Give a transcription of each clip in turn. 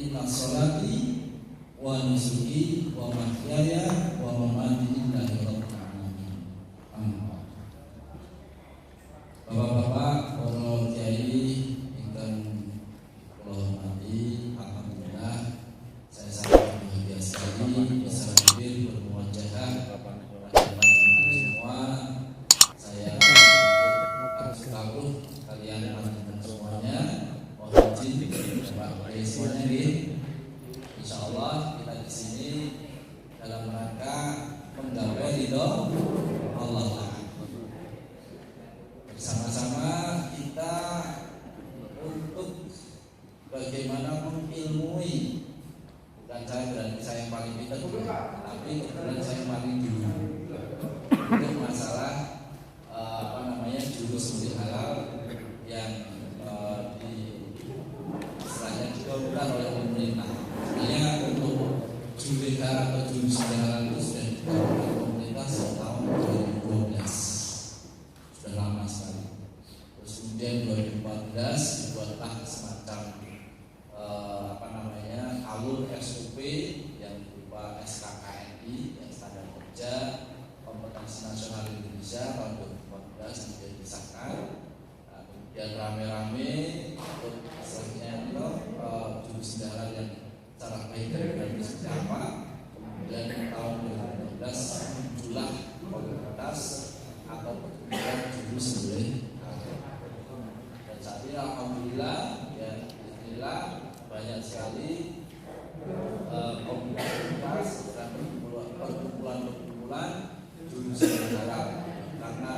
Inna sholati wa nusuki wa mahyaya wa mamati lillahi rabbil alamin. Amin. Bapak-bapak, para kiai ingkang kula hormati, alhamdulillah saya sangat bahagia sekali bisa hadir bermuajahah pada panjenengan semua. Saya harus tahu kalian panjenengan semuanya. Mohon izin Bapak Kiai semuanya nggih. Insyaallah kita di sini dalam rangka menggapai ridho Allah. Bersama-sama kita untuk bagaimana mengilmui, bukan saya berarti saya yang paling pintar, tapi kebetulan saya yang paling dulu untuk masalah jurus murid halal yang istilahnya digaungkan oleh pemerintah. Sebenarnya untuk jurus halal atau jurus halal itu sudah digaungkan oleh pemerintah sejak tahun 2012. Sudah lama sekali. Terus kemudian 2014 dibuatlah semacam alur SUP yang berupa SKKNI yang standar kerja kompetensi nasional Indonesia tahun 2014 kemudian disahkan. Kemudian rame-rame untuk istilahnya jurus halal yang cara baik dan benar seperti apa. Kemudian tahun 2015 muncullah komunitas atau perkumpulan jurus boleh. Dan saat ini alhamdulillah ya alhamdulillah banyak sekali komunitas dan perkumpulan jurus halal, karena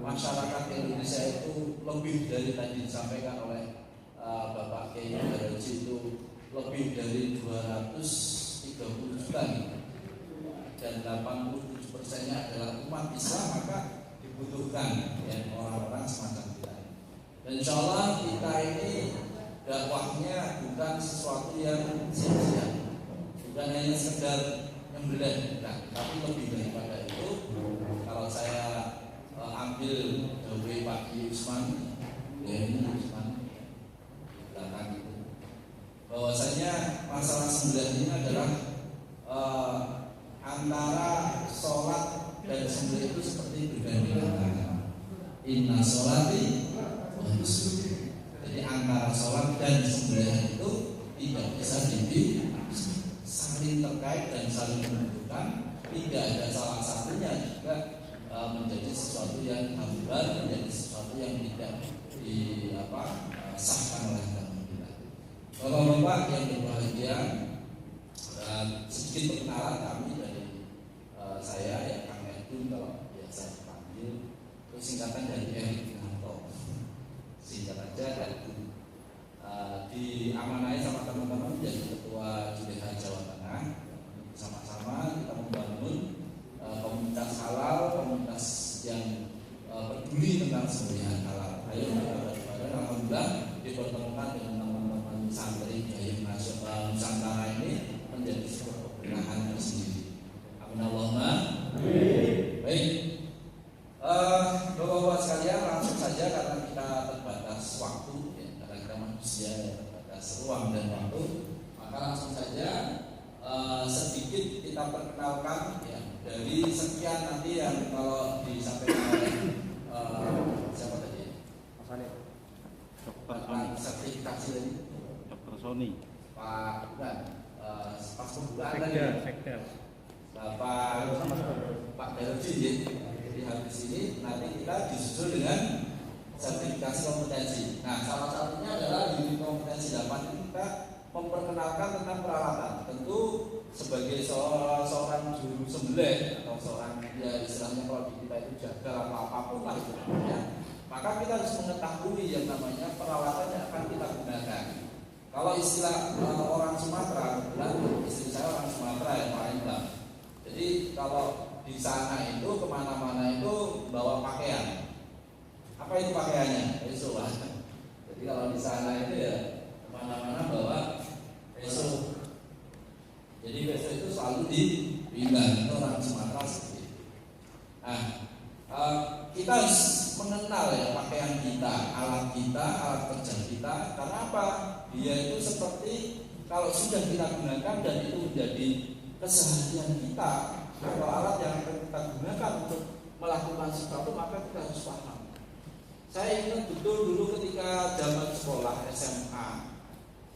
masyarakat Indonesia itu lebih dari tadi disampaikan oleh Bapak Kiai Haji itu lebih dari 230 juta dan 87%-nya adalah umat Islam, maka dibutuhkan ya orang-orang semacam kita. Dan insyaallah kita ini dakwahnya bukan sesuatu yang sia-sia, bukan hanya sekedar nyembelih, tapi lebih daripada itu. Kalau saya ambil dawuh Pak Usman, ya ini Usman belakang itu, bahwasanya masalah sembelih ini adalah antara sholat dan sembelih itu seperti bergandengan. Inna sholati wa nusuki. Jadi antara sholat dan sembelih itu tidak bisa saling terkait dan saling menentukan. Tidak ada salah satunya juga menjadi sesuatu yang hambar, menjadi sesuatu yang tidak disahkan oleh pemerintah. Bapak-bapak yang berbahagia, sedikit perkenalan kami dari saya ya Kang Edun kalau biasa dipanggil, itu singkatan dari Erik Nanto. Singkat aja dan diamanai sama teman-teman menjadi ketua Juleha Jawa Tengah. Bersama-sama kita membangun komunitas halal, komunitas yang peduli tentang sembelihan halal. Ayo kita bareng-bareng, alhamdulillah dipertemukan dengan teman-teman santri Gayeng Nasional Nusantara ini menjadi sebuah keberkahan tersendiri. Amin Allahumma. Baik. Bapak-bapak sekalian, langsung saja karena kita terbatas waktu ya, karena kita manusia terbatas ruang dan waktu, maka langsung saja sedikit kita perkenalkan ya, dari sekian nanti yang kalau disampaikan oleh siapa tadi? Mas Ani. Pak sertifikasi tadi. Dr. Sony. Pak bukan pas pembukaan tadi. Sekda. Pak Darji ya. Jadi habis ini nanti kita disusul dengan sertifikasi kompetensi. Nah, salah satunya adalah di kompetensi 8 ini kita memperkenalkan tentang peralatan. Tentu sebagai seorang juru sembelih atau seorang ya istilahnya kalau di kita itu jaga atau apapun lah itu namanya, maka kita harus mengetahui yang namanya peralatan yang akan kita gunakan. Kalau istilah orang Sumatera, kebetulan istri saya orang Sumatera yang paling bang. Jadi kalau di sana itu kemana-mana itu bawa pakaian. Apa itu pakaiannya? Peso lah. Jadi kalau di sana itu ya kemana-mana bawa peso. Jadi peso itu selalu di pinggang, itu orang Sumatera seperti itu. Nah, kita harus mengenal ya pakaian kita, alat kerja kita. Karena apa? Dia itu seperti kalau sudah kita gunakan dan itu menjadi keseharian kita atau alat yang akan kita gunakan untuk melakukan sesuatu, maka kita harus paham. Saya ingat betul dulu ketika zaman sekolah SMA,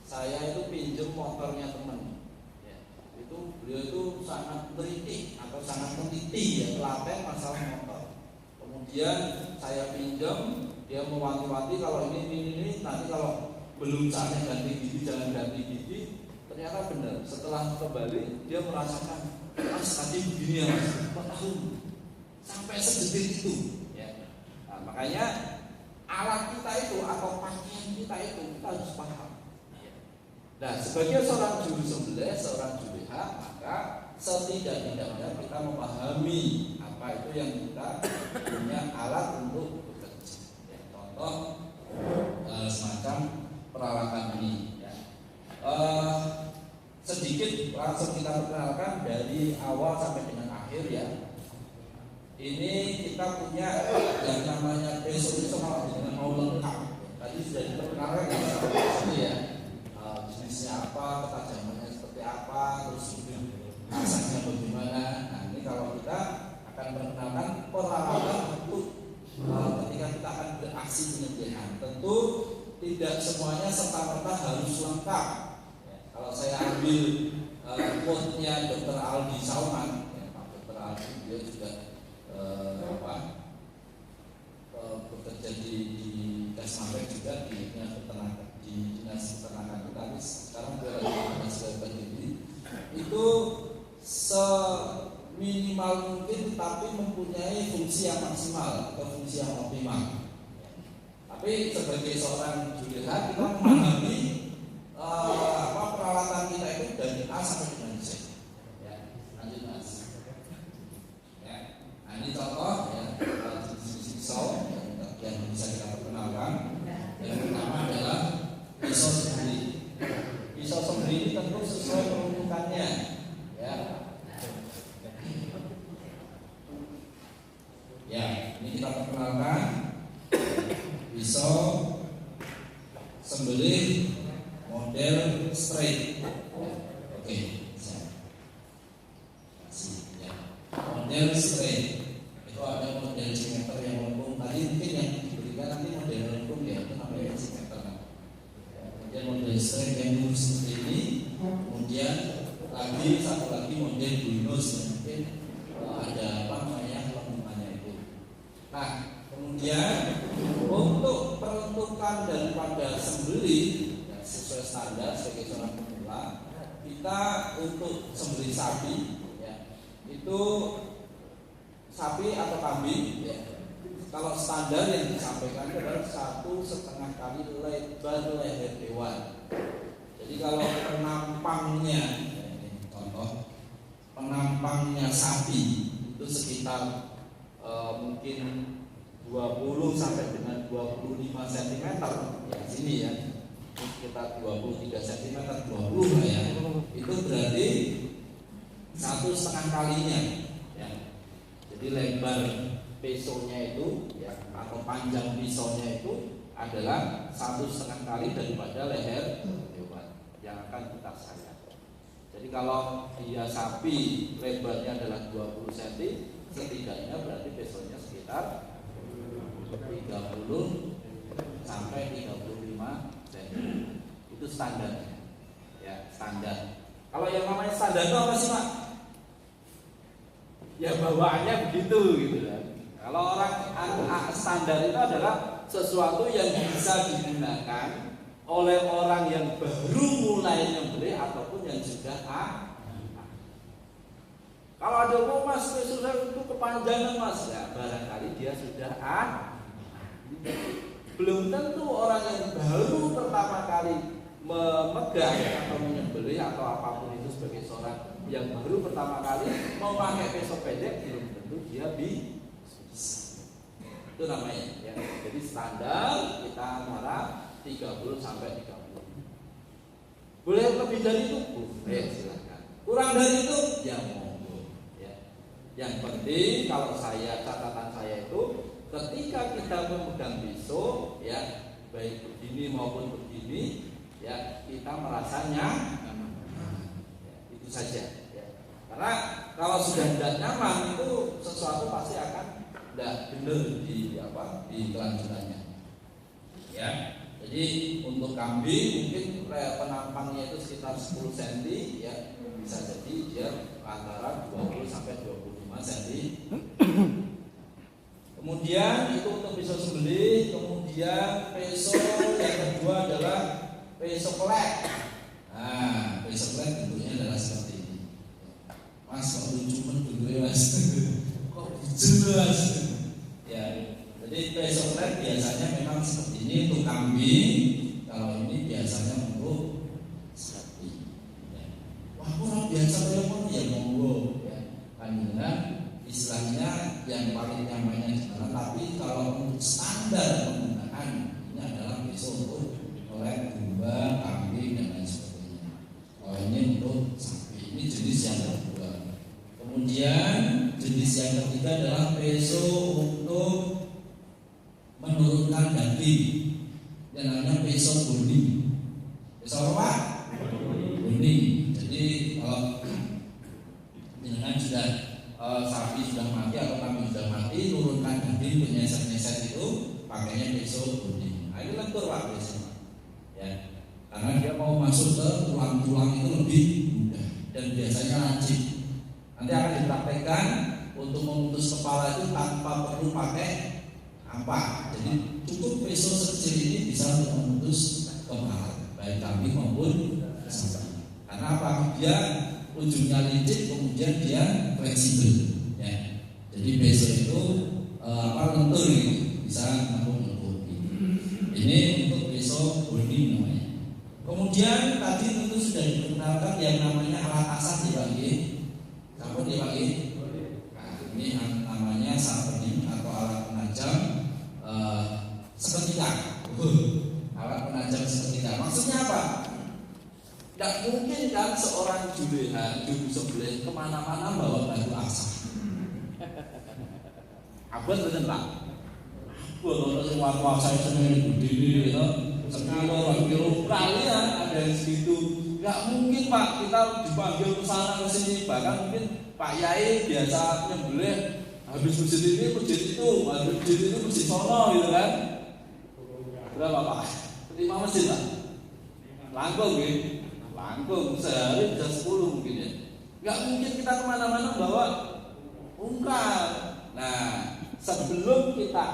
saya itu pinjam motornya teman. Ya, itu beliau itu sangat teliti atau sangat meneliti ya telaten masalah motor. Kemudian saya pinjam, dia mewanti-wanti kalau ini nanti kalau belum saatnya ganti gigi jangan ganti gigi. Ternyata benar. Setelah kembali dia merasakan, Mas tadi begini ya Mas, kok tahu sampai sedetil itu. Ya. Nah, makanya alat kita itu atau pakaian kita itu kita harus paham. Nah, sebagai seorang juru sembelih, seorang juleha, maka setidak-tidaknya kita memahami apa itu yang kita punya alat untuk bekerja. Ya, contoh semacam peralatan ini. Ya. Sedikit langsung kita perkenalkan dari awal sampai dengan akhir ya. Ini kita punya yang namanya besok itu malah dengan mau lengkap. Tadi sudah diperkenalkan ya. Jenisnya apa, ketajamannya seperti apa, terus rasanya bagaimana. Nah ini kalau kita akan perkenalkan peralatan untuk ketika kita akan beraksi penyembelihan. Tentu tidak semuanya serta-merta harus lengkap. Ya, kalau saya ambil quote-nya Dr. Aldi Salman, ya, Pak Dr. Aldi dia juga bekerja di Kesmabek juga di dinas peternakan, tapi sekarang dia lagi dinas berdiri itu seminimal mungkin tapi mempunyai fungsi yang maksimal atau fungsi yang optimal. Tapi sebagai seorang juleha kita memahami peralatan kita itu dari A sampai dengan Z. Ya, lanjut Mas. Ya, nah ini contoh ya pisau yang bisa kita perkenalkan. Yang pertama adalah pisau sembelih. Pisau sembelih ini tentu sesuai peruntukannya, ya. Ya, ini kita perkenalkan pisau sembelih model straight. Oke, ya. Model straight itu ada model simeter yang melengkung. Tadi mungkin yang diberikan nanti model melengkung ya, itu namanya simeter. Kemudian model straight yang lurus seperti ini. Kemudian satu lagi model bulnus ya, mungkin ada apa namanya lengkungannya itu. Nah, kemudian untuk peruntukan daripada sembelih ya, sesuai standar sebagai seorang pemula, kita untuk sembelih sapi ya, itu sapi atau kambing ya, kalau standar yang disampaikan adalah 1,5 kali lebar leher hewan. Jadi kalau penampangnya ya, ini contoh penampangnya sapi itu sekitar mungkin 20 sampai dengan 25 cm ya sini ya, sekitar 23 cm 20 lah ya, itu berarti 1,5 kalinya ya. Jadi lebar pisaunya itu ya, atau panjang pisaunya itu adalah 1,5 kali daripada leher hewan yang akan kita sayat. Jadi kalau dia sapi lebarnya adalah 20 cm, setidaknya berarti pisaunya sekitar 30 sampai 35 cm. Itu standarnya. Ya, standar. Kalau yang namanya standar itu apa sih, Pak? Ya bawaannya begitu gitu kan. Kalau orang standar itu adalah sesuatu yang bisa digunakan oleh orang yang baru mulai nyembelih ataupun yang sudah Kalau ada mas sudah itu kepanjangan mas, ya barangkali dia sudah belum tentu orang yang baru pertama kali memegang atau menyembelih atau apapun itu sebagai seorang yang baru pertama kali mau pakai pisau pendek, belum tentu dia bisa. Itu namanya ya. Jadi standar kita antara 30 sampai 30. Boleh lebih dari itu? Boleh, silakan. Kurang dari itu? Ya monggo. Ya. Yang penting kalau catatan saya itu ketika kita memegang pisau ya, baik begini maupun begini, ya kita merasanya nyaman. Ya, itu saja. Ya. Karena kalau sudah tidak nyaman itu sesuatu pasti akan tidak benar di kelanjutannya. Ya, jadi untuk kambing mungkin penampangnya itu sekitar 10 cm, ya bisa jadi dia antara 20 sampai 25 cm. Kemudian itu untuk pisau sembelih. Kemudian pisau yang kedua adalah pisau kelek. Nah, pisau kelek bentuknya adalah seperti ini. Mas, kok lucu bentuknya mas? Kok jelas? Ya, jadi pisau kelek biasanya memang seperti ini untuk kambing. Kalau ini biasanya untuk sapi. Ya. Wah, kurang biasa kayak mana ya monggo. Ya, kan istilahnya yang paling nyamannya di mana, tapi kalau untuk standar penggunaan ini adalah pisau untuk oleh domba, kambing dan lain sebagainya. Kalau ini untuk sapi, ini jenis yang kedua. Kemudian jenis yang ketiga adalah pisau untuk menurunkan daging, yang namanya pisau boni. Pisau apa? Boni. Jadi kalau dengan sudah sapi sudah mati atau kambing sudah mati, turunkan daging penyeset-nyeset itu pakainya pisau boni. Nah, ini lentur Pak biasanya, ya, karena dia mau masuk ke tulang-tulang itu lebih mudah dan biasanya lancip. Nanti akan dipraktekkan untuk memutus kepala itu tanpa perlu pakai ampak. Jadi cukup pisau sekecil ini bisa untuk memutus kepala baik kambing maupun sapi. Karena apa? Dia ujungnya licin, kemudian dia fleksibel, ya. Jadi pisau itu lentur gitu, bisa lentur. Ini untuk pisau boni namanya. Kemudian tadi tentu sudah diperkenalkan yang namanya alat asah dibagi. Apa dibagi? Nah, ini namanya sharpening atau alat penajam seketika. Alat penajam seketika. Maksudnya apa? Tidak mungkin kan seorang julehan juru sembelih kemana-mana bawa batu asah. Abad bener Pak. Kalau waktu asah itu gede, sekilo kalian ada yang segitu. Nggak mungkin Pak, kita dipanggil ke sana ke sini. Bahkan mungkin Pak Yai biasa nyembelih habis masjid ini masjid itu, habis masjid itu masjid sono gitu kan. Berapa Pak? 5 masjid Pak. Langkung gitu. Langkung sehari bisa 10 mungkin ya. Nggak mungkin kita kemana-mana bawa ungkal. Nah, sebelum kita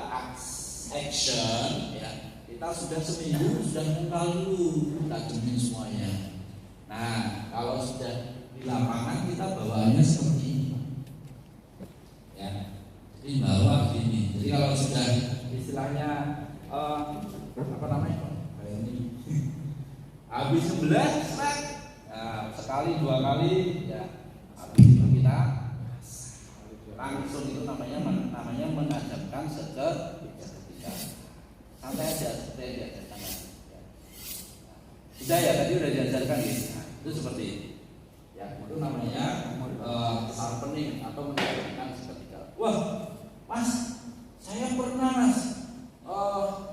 action ya, kita sudah seminggu sudah ungkal dulu, kita jamin semuanya. Nah, kalau sudah di lapangan kita bawaannya seperti ini, ya. Jadi bawa gini. Jadi kalau sudah istilahnya apa namanya? Kayak ini. Habis sebelah, nah, sekali 2 kali, ya. Habis itu kita langsung itu namanya menajamkan seketika. Santai aja, seperti yang diajarkan. Sudah ya, tadi udah diajarkan ya. Nah, itu seperti ini. Ya, itu namanya sharpening atau menajamkan seketika. Wah, Mas, saya pernah Mas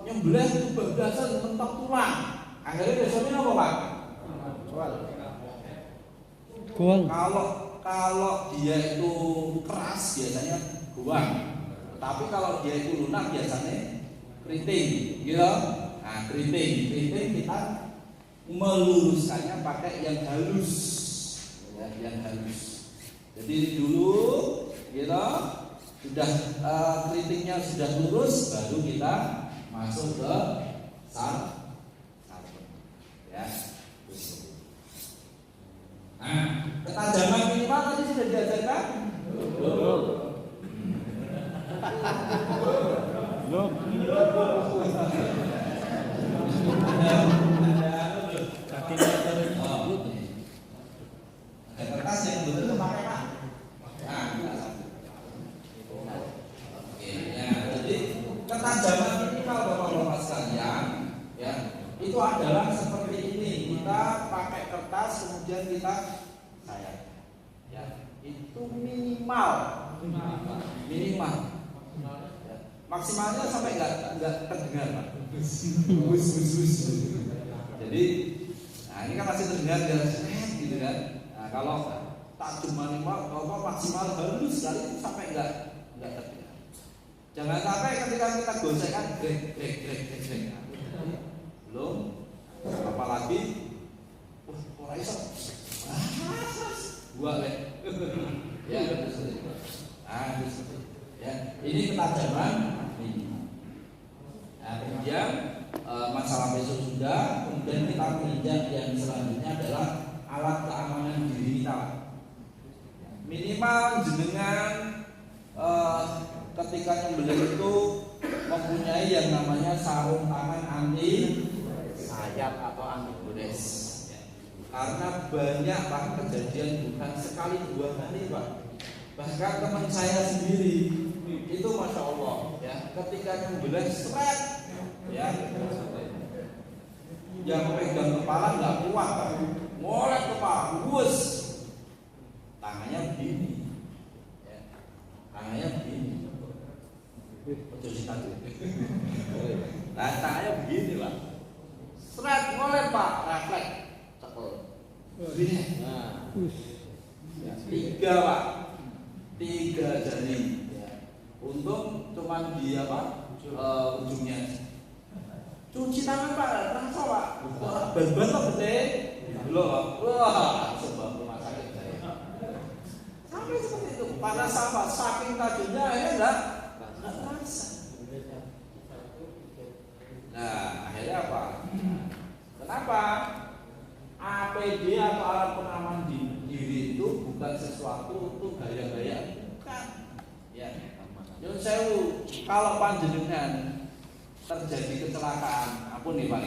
nyembelih itu berdasar mentok tulang. Akhirnya besoknya apa Pak? Guang. Kalau dia itu keras biasanya guang. Tapi kalau dia itu lunak biasanya keriting, gitu. Nah, keriting kita meluruskannya pakai yang halus, ya, yang halus. Jadi dulu, gitu, sudah keritingnya sudah lurus, baru kita masuk ke ya. Nah, ketajaman minimal tadi sudah diajarkan? Belum. Ada kertas yang betul pakai Pak. Nah, oke, ya, jadi ketajaman minimal Bapak-bapak sekalian, ya, itu adalah seperti ini. Kita pakai kertas kemudian kita sayat, ya, itu minimal. Ya. Maksimalnya sampai enggak terdengar Pak. Jadi Nah ini kan masih terdengar jelas gitu kan. Nah kalau tak cuma maksimal halus sekali itu sampai enggak terdengar. Jangan sampai ketika kita gocekan grek. Belum, apalagi orang iso. Gua leh. Ya, betul. Ya, ini ketajaman ini. Nah, kemudian masalah besok sudah, kemudian kita menginjak yang selanjutnya adalah alat keamanan diri kita. Minimal jenengan ketika nyembelih itu mempunyai yang namanya sarung tangan anti sayap atau anti gores. Karena banyak Pak kejadian bukan sekali dua kali Pak. Bahkan teman saya sendiri itu masya Allah ya ketika nyembelih seret ya yang pegang kepala nggak kuat Pak. Ngorek kepala, bus tangannya begini, ya. Tangannya begini. Nah tangannya begini Pak. Seret ngorek Pak, refleks. Nah, tiga Pak, 3 jari. Ya. Untung cuman di ujungnya. Cuci tangan Pak, langsung Pak. Ban-ban lo gede, belum Pak. Wah, sebab rumah sakit saya. Sampai seperti itu. Panas sama, saking tajamnya akhirnya enggak terasa. Nah, akhirnya apa? Kenapa? APD atau alat pengaman diri itu bukan sesuatu untuk gaya-gaya, bukan. Ya. Yun sewu, kalau panjenengan terjadi kecelakaan, ampun nih Pak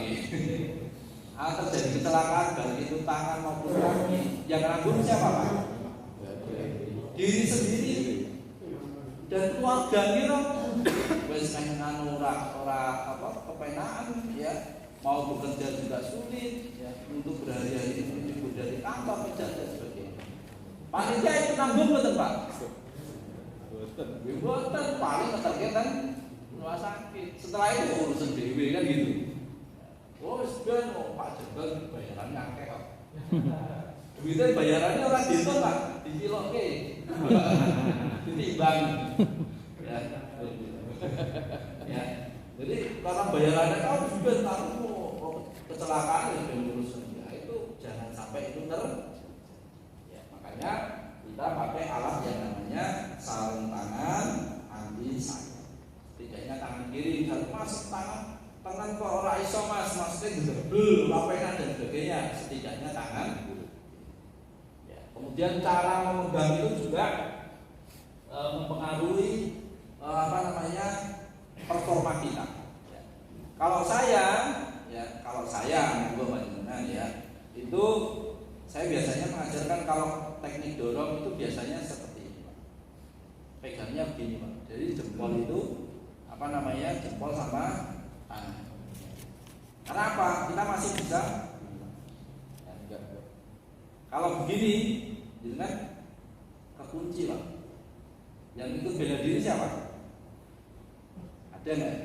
terjadi kecelakaan baik itu tangan maupun kaki, yang nanggung siapa Pak? Diri sendiri dan keluarga nih wes anu ora kepenaan ya. Mau bekerja juga sulit ya, untuk berhari-hari menyebut dari kantor kerja dan sebagainya. Panitia itu nanggung betul Pak? Betul, paling keterkaitan rumah sakit. Setelah itu urusan DW kan gitu. Oh sebenarnya Pak Jengkel bayarannya akeh kok. Duitnya bayarannya orang dihitung Pak, diciloke, ditimbang. Ya. Jadi karena bayarannya kau juga tahu kecelakaan yang urusan ya itu jangan sampai itu ya makanya kita pakai alat yang namanya sarung tangan anti sayap. Setidaknya tangan kiri harus masuk tangan kok ora iso Mas, maksudnya gedebel, lapenan dan sebagainya. Setidaknya tangan ya. Kemudian cara memegang itu juga mempengaruhi performa kita. Ya. Kalau saya juga panjenengan ya, itu saya biasanya mengajarkan kalau teknik dorong itu biasanya seperti ini Pak. Pegangnya begini Pak. Jadi jempol itu jempol sama tangan. Karena apa? Kita masih bisa. Ya, kalau begini, gitu kan kekunci Pak. Yang ikut bela diri siapa? Ada nggak?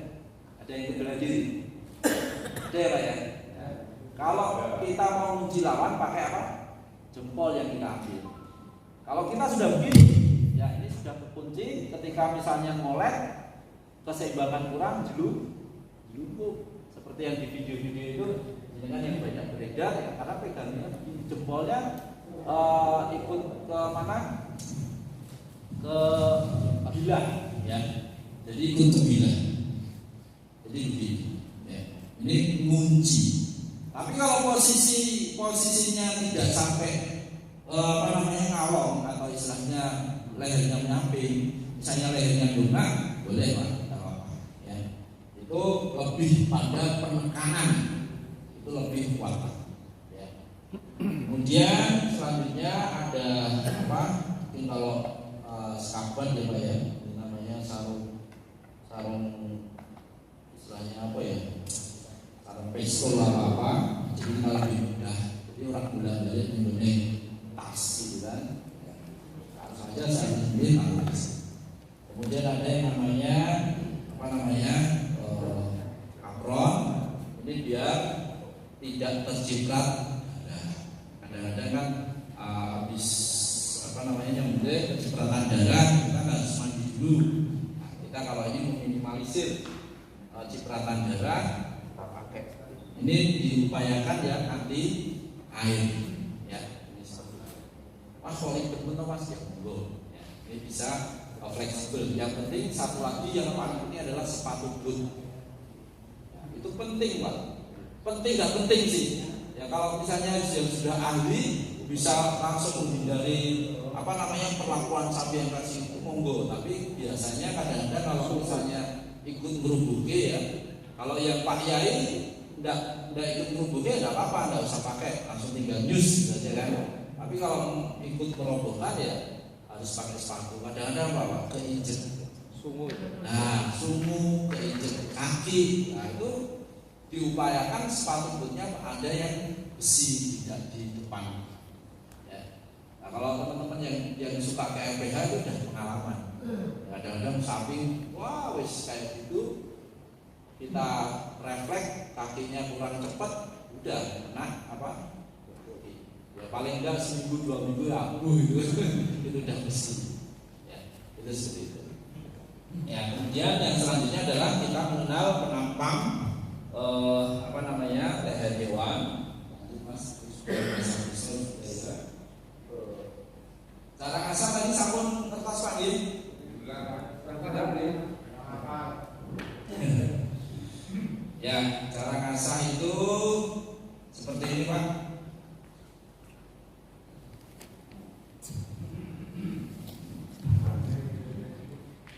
Ada yang ikut bela diri? Ada ya Pak ya? Kalau kita mau mengunci lawan pakai apa? Jempol yang kita ambil. Kalau kita sudah begini, ya ini sudah terkunci. Ketika misalnya ngolek, keseimbangan kurang, jelupuk. Seperti yang di video-video itu, dengan yang banyak beredar, ya, karena pegangnya begini. Jempolnya ikut ke mana? Ke bilah, ya. Jadi ikut ke bilah. Jadi begini, ya. Ini ngunci. Tapi kalau posisinya tidak sampai ngalong atau istilahnya lehernya menyamping, misalnya lehernya dongak, boleh Pak, tidak apa-apa. Ya. Itu lebih pada penekanan, itu lebih kuat. Ya. Kemudian selanjutnya ada apa? Mungkin kalau skabat ya Pak ya, ini namanya sarung istilahnya apa ya? Pistol apa, jadi lebih mudah. Jadi orang bolak-balik mempunyai tas gitu kan. Harus saja saya sendiri harus. Kemudian ada yang namanya apron. Ini biar tidak terjebak kan habis nyembelih kecipratan darah kita harus mandi dulu. Nah, kita kalau ini meminimalisir cipratan darah, kita pakai ini diupayakan ya anti air ya. Ini seperti itu. Mas kalau ikut betul mas ya monggo ya, ini bisa fleksibel. Yang penting satu lagi yang paling penting adalah sepatu boot ya, itu penting Pak. Penting nggak penting sih ya, kalau misalnya yang sudah ahli bisa langsung menghindari perlakuan sapi yang kasih itu monggo. Tapi biasanya kadang-kadang kalau misalnya ikut ngerubuke ya, kalau yang Pak Yai enggak ikut ngerubuke enggak apa-apa, enggak usah pakai, langsung tinggal nyus saja kan. Tapi kalau ikut perobohan ya harus pakai sepatu. Kadang-kadang apa keinjek sungu. Nah, sungu keinjek kaki. Nah, itu diupayakan sepatu bootnya ada yang besi, tidak di depan. Nah, kalau teman-teman yang suka ke LPH itu udah pengalaman. Kadang-kadang samping, wah wis kayak gitu, kita refleks kakinya kurang cepat, udah kena ya paling enggak seminggu 2 minggu rapuh itu itu udah mesti. Ya, itu seperti itu. Ya, kemudian yang selanjutnya adalah kita mengenal penampang leher hewan. Mas, cara ngasah tadi sampun kertas Pak nggih? Ya, cara ngasah itu seperti ini Pak.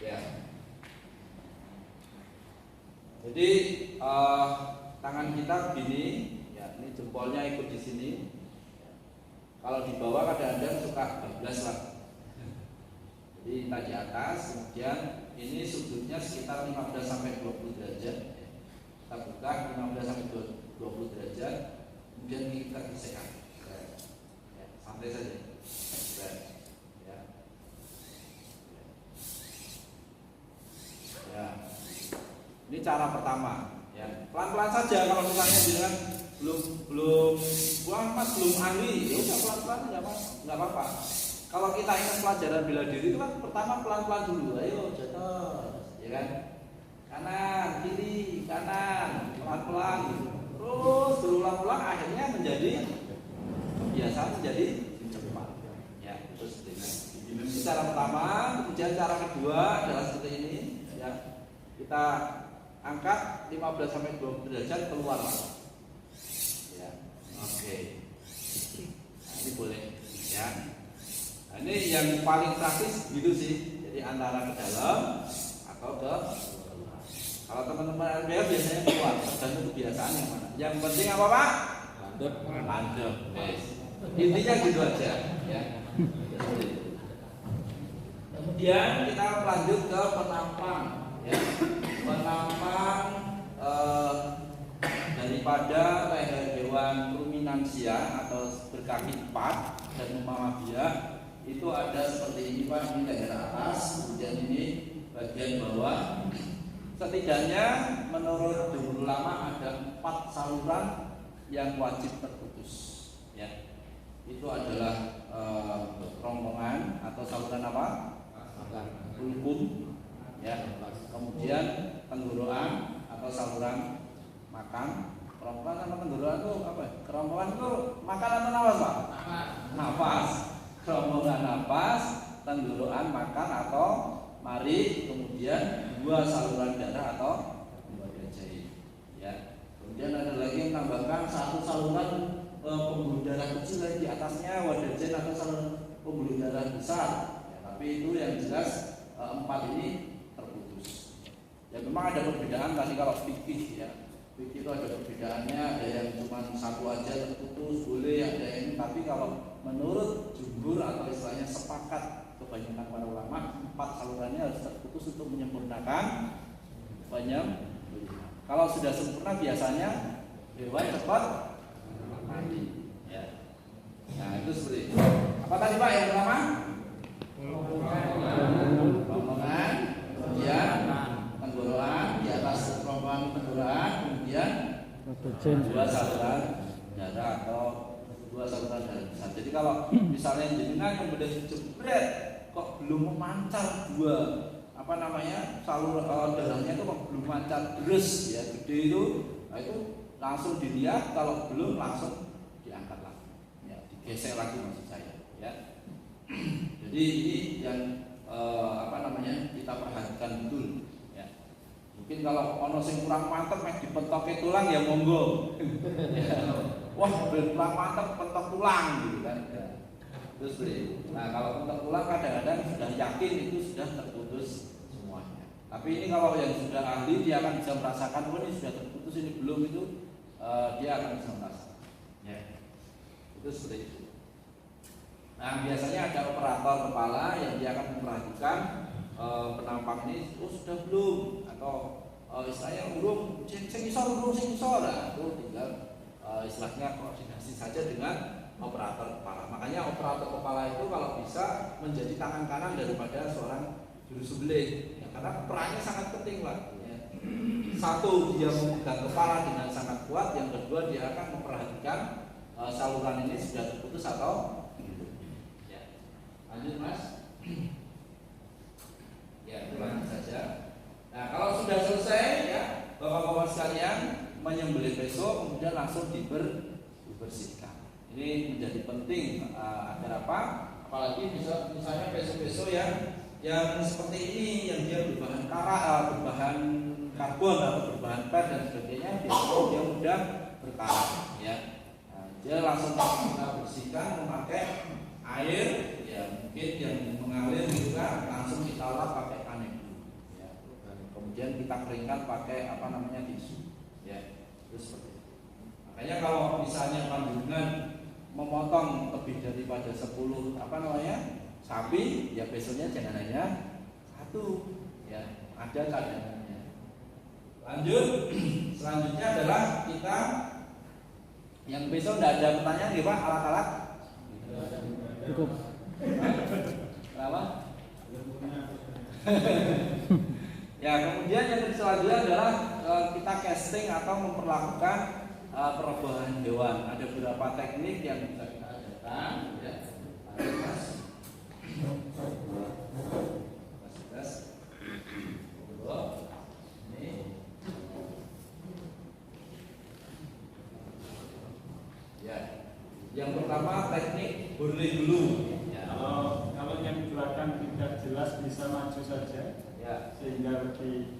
Ya. Jadi tangan kita begini, ya ini jempolnya ikut di sini. Kalau di bawah kadang-kadang suka bablas lah. Jadi kita di atas, kemudian ini sudutnya sekitar 15-20 derajat. Kita buka 15-20 derajat, kemudian kita gesekkan. Ya, santai saja. Ya. Ya. Ini cara pertama. Ya. Pelan-pelan saja kalau misalnya bilang belum buang mas belum ahli, ya udah pelan-pelan nggak apa-apa. Kalau kita ingat pelajaran bela diri itu kan pertama pelan-pelan dulu, ayo jatuh, ya kan? Kanan, kiri, kanan, pelan-pelan, terus berulang-ulang akhirnya menjadi kebiasaan, menjadi cepat. Ya, terus ini cara pertama. Kemudian cara kedua adalah seperti ini, ya kita angkat 15-20 derajat keluar. Oke. Nah, ini boleh ya. Nah, ini yang paling praktis gitu sih. Jadi antara ke dalam atau ke luar. Kalau teman-teman LPH biasanya keluar, dan itu kebiasaan yang mana. Yang penting apa Pak? Landep. Intinya gitu aja ya. Kemudian kita lanjut ke penampang ya. Penampang daripada leher hewan ruminansia atau berkaki 4 dan Muhammadiyah itu ada seperti ini Pak, ini leher atas, kemudian ini bagian bawah. Setidaknya menurut dulu ulama ada 4 saluran yang wajib terputus. Ya, itu adalah kerongkongan atau saluran apa? Ulkum. Ya, kemudian tenggorokan atau saluran makan. Kerongkongan sama tenggorokan itu apa? Kerongkongan itu makan atau nafas Pak? Nafas. Kerongkongan nafas, tenggorokan makan atau mari, kemudian 2 saluran darah atau lembaga jahit. Ya. Kemudian ada lagi yang tambahkan 1 saluran pembuluh darah kecil di atasnya wadah jahit atau saluran pembuluh darah besar. Ya, tapi itu yang jelas 4 ini terputus. Ya memang ada perbedaan tadi kalau fikih ya. Fikih itu ada perbedaannya, ada yang cuma 1 aja terputus boleh, ada yang, tapi kalau menurut jumhur atau istilahnya sepakat kebanyakan para ulama 4 salurannya harus terputus untuk menyempurnakan penyembelihan. Kalau sudah sempurna biasanya hewan cepat mati. Ya. Nah itu seperti itu. Apa tadi Pak yang pertama? Rombongan, kemudian tenggorokan, di atas rombongan tenggorokan, kemudian 2 saluran darah atau dua saluran darah besar. Jadi kalau misalnya jenengan kemudian jebret kok belum memancar dua saluran darahnya itu kok belum mancar terus ya gede itu, nah itu langsung dilihat, kalau belum langsung diangkat lagi, ya digesek lagi maksud saya, ya. Jadi ini yang kita perhatikan betul, ya. Mungkin kalau ono sing kurang mantep dipentoke tulang ya monggo. Ya. Wah, kurang mantep pentok tulang gitu kan. Ya. Terus nah kalau pentok tulang kadang-kadang sudah yakin itu sudah terputus semuanya. Tapi ini kalau yang sudah ahli dia akan bisa merasakan, oh ini sudah terputus, ini belum, itu dia akan bisa merasakan. Ya. Itu seperti itu. Nah biasanya ada operator kepala yang dia akan memperhatikan penampang ini, oh sudah belum, atau istilahnya urung, sing isor, nah, itu tinggal istilahnya koordinasi saja dengan operator kepala. Makanya operator kepala itu kalau bisa menjadi tangan kanan daripada seorang juru sembelih, ya, karena perannya sangat penting lah. Ya. Satu, dia memegang kepala dengan sangat kuat. Yang kedua, dia akan memperhatikan saluran ini sudah terputus atau ya. Lanjut Mas. Ya, ulangi saja. Nah, kalau sudah selesai ya, Bapak-bapak sekalian, menyembelih besok kemudian langsung dibersihkan. Ini menjadi penting agar apa? Apalagi misalnya besok-besok yang seperti ini, yang dia berbahan berbahan karbon atau berbahan per dan sebagainya, biasanya dia mudah berkarat, ya. Nah, dia langsung kita bersihkan memakai air, ya mungkin yang mengalir juga langsung kita lap pakai kanebo, ya. Dan kemudian kita keringkan pakai tisu, ya. Terus seperti itu. Makanya kalau misalnya panjenengan memotong lebih daripada 10 sapi, ya besoknya jangan hanya satu, ya, ada cadangannya. Lanjut, selanjutnya adalah kita yang besok tidak ada pertanyaan, ya Pak, alat-alat cukup. Kenapa? Ya, kemudian yang selanjutnya adalah kita casting atau memperlakukan perubahan hewan. Ada beberapa teknik yang bisa kita ajarkan, ya. Yang pertama teknik burley dulu. Ya. Kalau yang dikeluarkan tidak jelas bisa maju saja, ya, sehingga lebih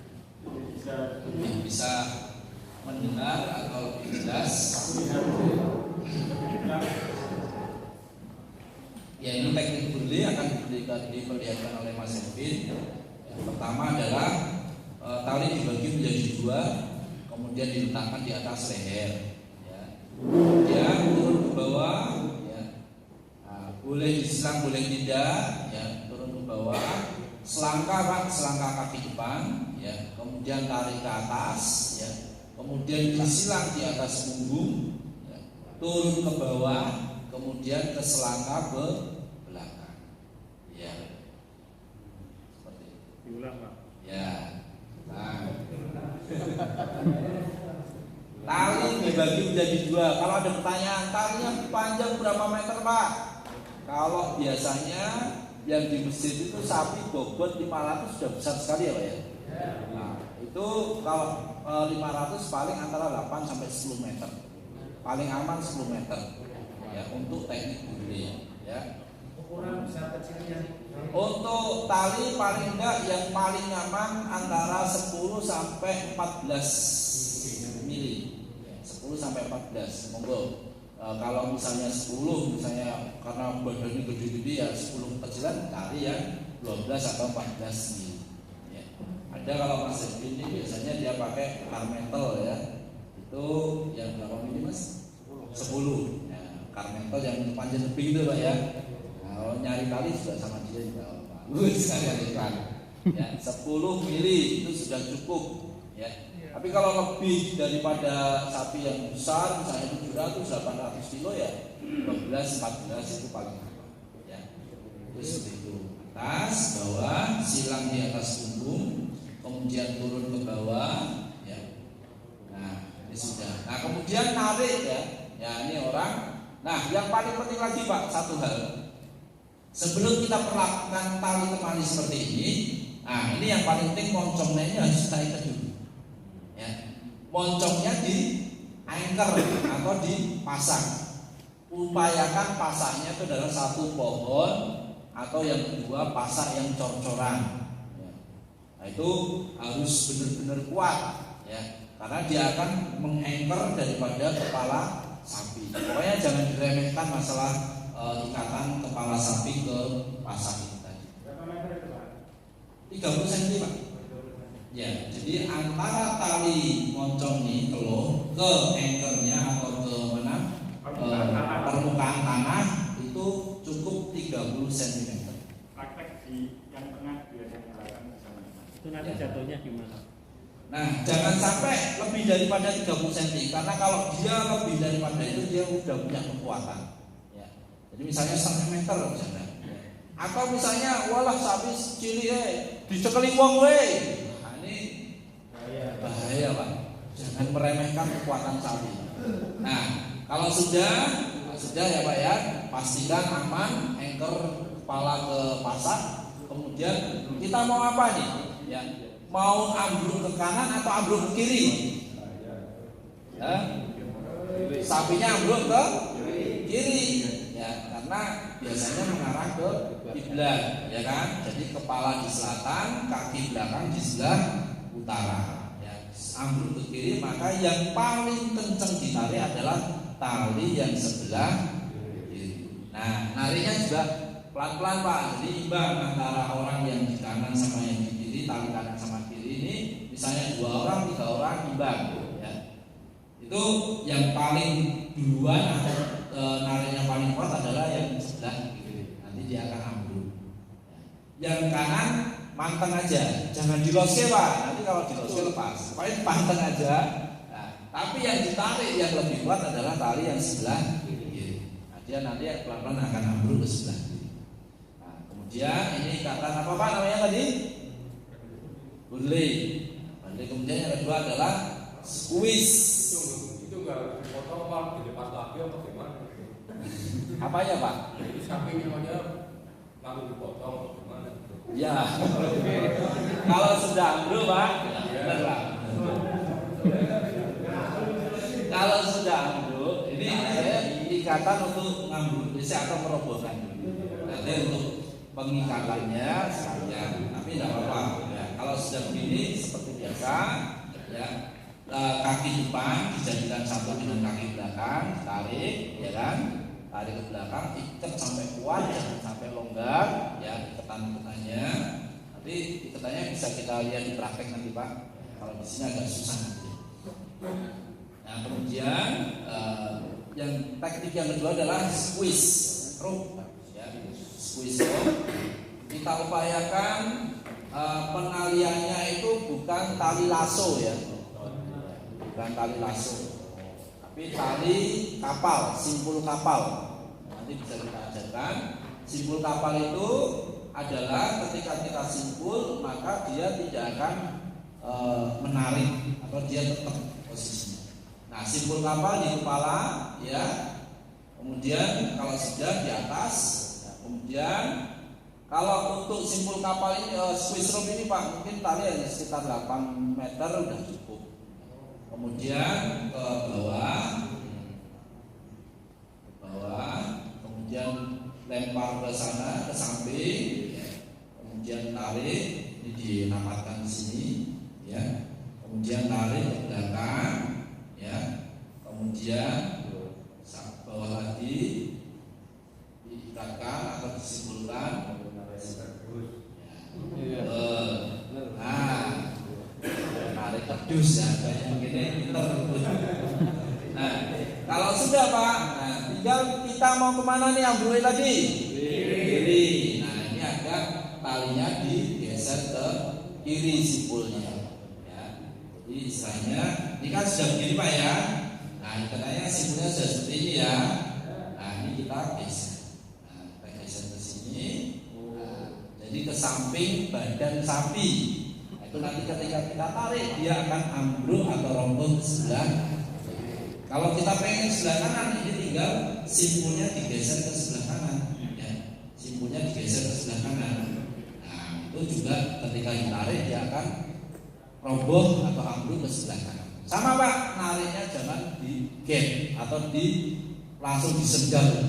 bisa mendengar atau lebih jelas. Ya, ini teknik burley akan diperlihatkan oleh Mas Elvin. Yang pertama adalah tali dibagi menjadi dua, kemudian diletakkan di atas leher. Ya, turun ke bawah, ya. Nah, boleh diselang, boleh tidak, ya. Turun ke bawah, selangkah kaki depan, ya. Kemudian tarik ke atas, ya. Kemudian disilang di atas punggung, ya. Turun ke bawah, kemudian ke selangkah ke belakang, ya. Seperti itu. Diulang Pak. Ya. Nah. Tali dibagi menjadi dua. Kalau ada pertanyaan, talinya panjang berapa meter Pak? Kalau biasanya yang di masjid itu sapi bobot 500 sudah besar sekali ya Pak ya. Nah, itu kalau 500 paling antara 8 sampai 10 meter. Paling aman 10 meter. Ya, untuk teknik burley, ya. Ukuran besar kecilnya. Untuk tali paling enggak yang paling aman antara 10 sampai 14 mili. 10 sampai 14, monggo. Kalau misalnya 10, misalnya karena badannya gede-gede ya 10 kecilan, cari yang 12 atau 14 mili. Ya. Ada kalau Mas Edwin ini biasanya dia pakai karmentel, ya. Itu yang berapa mili Mas? 10. Ya, karmentel yang panjang lebih itu Pak ya. Nah, kalau nyari tali juga sama dia juga bagus sekali kan. Ya, 10 mili itu sudah cukup, ya. Tapi kalau lebih daripada sapi yang besar, misalnya 700, 800 kilo ya 12, 14 itu paling aman, ya. Itu seperti itu. Atas, bawah, silang di atas punggung, kemudian turun ke bawah, ya. Nah, ini sudah. Nah, kemudian narik, ya. Ya, ini orang Nah, yang paling penting lagi Pak, satu hal. Sebelum kita perlakukan tali temali seperti ini, nah ini yang paling penting, moncongnya ini harus kita ikat dulu. Ya. Moncongnya di anchor atau dipasang. Upayakan pasangnya itu adalah satu pohon atau yang kedua pasak yang cor-coran. Ya. Nah, itu harus benar-benar kuat, ya, karena dia akan mengangker daripada kepala sapi. Pokoknya jangan diremehkan masalah ikatan kepala sapi ke pasak ini tadi. Berapa meter itu Pak? 30 cm Pak. Ya, jadi antara tali moncong ini keluh ke anchornya atau ke mana permukaan tanah itu cukup 30 cm. Praktek di yang tengah biasanya dilakukan bersama. Itu nanti jatuhnya gimana? Nah, jangan sampai lebih daripada 30 cm, karena kalau dia lebih daripada itu dia udah punya kekuatan. Ya. Jadi misalnya 1 meter misalnya. Ya. Atau misalnya walah sapi cilik dicekeli wong we. Nah, ini bahaya Pak. Jangan meremehkan kekuatan sapi. Nah, kalau sudah ya Pak ya, pastikan aman, anchor kepala ke pasak. Kemudian kita mau apa nih? Ya, mau ambruk ke kanan atau ambruk ke kiri? Ya. Sapinya ambruk ke kiri, ya, karena biasanya mengarah ke kiblat, ya kan? Jadi kepala di selatan, kaki belakang di sebelah utara. Ya, ambruk ke kiri, maka yang paling kencang ditarik adalah tali yang sebelah kiri. Nah, nariknya juga pelan-pelan Pak. Jadi imbang antara orang yang di kanan sama yang di kiri, tali kanan sama kiri ini. Misalnya 2 orang, 3 orang imbang. Ya. Itu yang paling duluan atau nariknya paling kuat adalah yang sebelah kiri. Nanti dia akan ambruk. Ya. Yang kanan manteng aja, jangan diloske Pak. Nanti kalau diloske lepas. Pokoknya panteng aja. Tapi yang ditarik yang lebih kuat adalah tali yang sebelah kiri. Nah, dia nanti pelan-pelan akan ambruk ke sebelah kiri. Nah, kemudian ini ikatan apa Pak namanya tadi? Bunley. Kemudian yang kedua adalah squeeze. Itu nggak dipotong Pak, dilepas lagi atau gimana? Apa ya Pak? Jadi sampingnya aja langsung dipotong atau gimana? Ya. Kalau sudah ambruk Pak, benar Pak. Kalau sudah ambruk, ini saya ikatan untuk ngambruk atau merobohkan. Nanti untuk pengikatannya sekalian, tapi tidak apa-apa. Ya, kalau sudah begini seperti biasa, ya, kaki depan dijadikan satu dengan kaki belakang, tarik, ya kan? Tarik ke belakang, ikat sampai kuat, jangan sampai longgar, ya, iketannya. Nanti iketannya bisa kita lihat di praktek nanti Pak. Kalau di sini agak susah nanti. Nah, kemudian yang teknik yang kedua adalah squeeze rope, ya, squeeze rope. Kita upayakan penaliannya itu bukan tali lasso ya, bukan tali lasso, tapi tali kapal, simpul kapal. Nanti bisa kita ajarkan. Simpul kapal itu adalah ketika kita simpul maka dia tidak akan menarik atau dia tetap posisinya. Nah, simpul kapal di kepala, ya. Kemudian kalau sudah di atas, ya. Kemudian kalau untuk simpul kapal ini squeeze rope ini Pak, mungkin tali hanya sekitar 8 meter udah cukup. Kemudian ke bawah, kemudian lempar ke sana, ke samping, ya. Kemudian tarik, ini dinamakan di sini, ya. Kemudian tarik ke belakang, ya. Kemudian bawah lagi diikatkan atau disimpulkan. Ya. Nah, tarik kerdus ya, kayak begini. Nah, kalau sudah Pak, nah, tinggal kita mau kemana nih ambruknya tadi? Kiri. Nah, ini agak talinya digeser ke kiri simpulnya. Jadi istilahnya ini kan sudah begini Pak ya. Nah, katanya simpulnya sudah seperti ini ya. Nah, ini kita geser. Nah, kita geser ke sini. Nah, jadi ke samping badan sapi. Nah, itu nanti ketika kita tarik dia akan ambruk atau rombong ke sebelah. Kalau kita pengen sebelah kanan, ini tinggal simpulnya digeser ke sebelah kanan, ya. Simpulnya digeser ke sebelah kanan. Nah, itu juga ketika ditarik dia akan roboh atau ambruk ke sebelah kanan. Sama Pak, nariknya jangan di gap atau langsung disendal.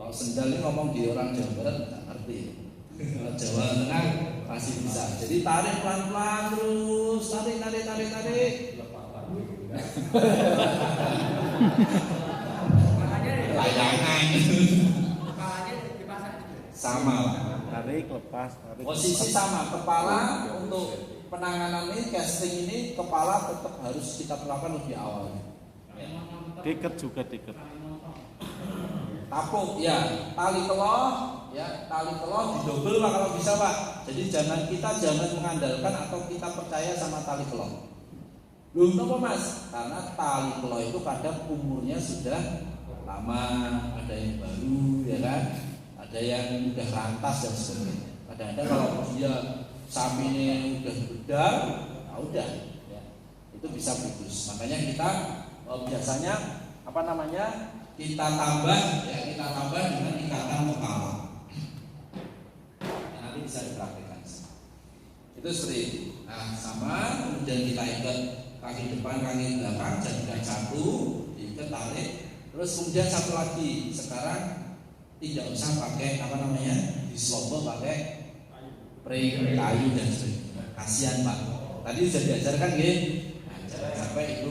Kalau sendal ini ngomong di orang Jawa Barat nggak ngerti. Kalau Jawa Tengah masih bisa. Jadi tarik pelan-pelan terus, tarik. Layangan. Kepalanya dipasang gitu. Sama Pak. Tarik, lepas, tarik. Posisi sama, kepala untuk penanganan ini, casting ini, kepala tetap harus kita perlakukan lebih awal. Diket juga diket. Tapuk, ya, tali keloh didobel Pak kalau bisa Pak. Jadi jangan mengandalkan atau kita percaya sama tali keloh. Belum apa Mas? Karena tali keloh itu kadang umurnya sudah lama, ada yang baru, ya kan? Ada yang udah rantas dan sebagainya. Kadang-kadang kalau dia sapi ini udah bedar, nah udah, ya, itu bisa putus. Makanya kita biasanya kita tambah dengan ikatan kepala. Nanti bisa dipraktikkan. Itu seperti itu. Nah, sama kemudian kita ikat kaki depan, kaki belakang, jadikan satu, diikat, tarik. Terus kemudian satu lagi. Sekarang tidak usah pakai dislobel pakai kayu dan sebagainya. Kasihan Pak. Tadi sudah diajarkan gitu. Nah, jangan sampai itu.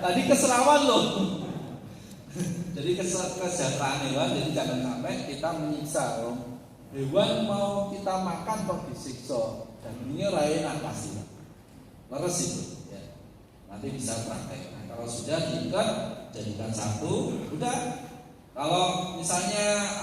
Tadi keserawan loh. Jadi kesejahteraan hewan. Jadi jangan sampai kita menyiksa loh. Hewan mau kita makan kok disiksa. Dan ini enak pasti. Leres itu. Ya. Nanti bisa praktek. Nah, kalau sudah diikat, jadikan satu. Udah. Kalau misalnya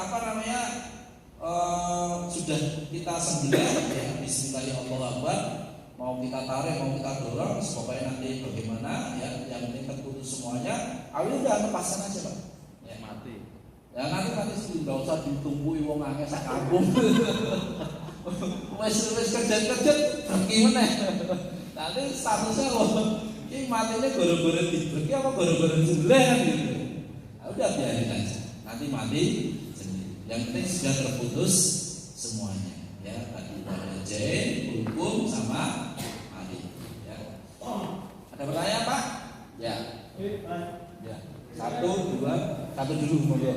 sudah kita sembelih, ya Bismillahirrahmanirrahim. Mau kita tarik, mau kita dorong, pokoknya nanti bagaimana, ya, yang penting terputus semuanya. Awalnya udah lepaskan aja Pak. Ya mati. Ya nanti nggak usah ditunggu wong akeh sak kampung. Wes kerja gimana? Nanti statusnya ini matinya gara-gara dibeki apa gara-gara sembelih kan gitu. Nah, udah biarin aja. Nanti mati sendiri. Yang penting sudah terputus semuanya. Ya tadi ada jain, hukum sama mati. Ya. Ada pertanyaan Pak? Ya. Ya. Satu dulu monggo.